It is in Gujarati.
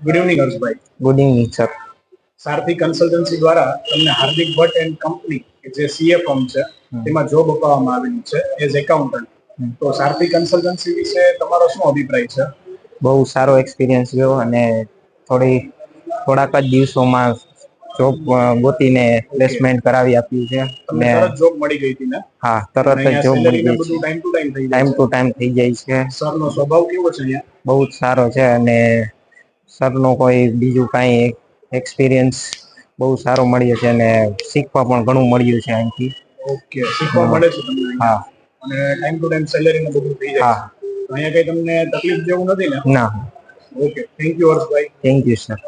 Good evening Harshbhai. Good evening sir. Sarthi consultancy દ્વારા તમને હાર્દિક ભટ્ટ એન્ડ કંપની જે સીએ ફર્મ છે તેમાં જોબ અપાવવામાં આવેલી છે એઝ એકાઉન્ટન્ટ. તો સારથી કન્સલ્ટન્સી વિશે તમારો શું અભિપ્રાય છે? બહુ સારો એક્સપિરિયન્સ રહ્યો અને થોડાક જ દિવસોમાં જોબ ગોતીને પ્લેસમેન્ટ કરાવી આપ્યું છે. તમને તરત જોબ મળી ગઈ હતી ને? હા, તરત જ જોબ મળી ગઈ છે. ટાઈમ ટુ ટાઈમ થઈ જાય છે. સરનો સ્વભાવ કેવો છે અહીંયા? બહુ જ સારો છે અને સરનો કોઈ બીજું કાંઈ એક્સપિરિયન્સ બહુ સારો મળ્યો છે અને શીખવા પણ ઘણું મળ્યું છે અહીંથી. ઓકે, શીખવા મળે છે તમને? હા. અને ટાઈમ ટુ ટાઈમ સેલેરી ને બધું થઈ જાય છે. અહીંયા કઈ તમને તકલીફ જેવું નથી ને? ના. Okay, thank you Harshbhai. Thank you sir.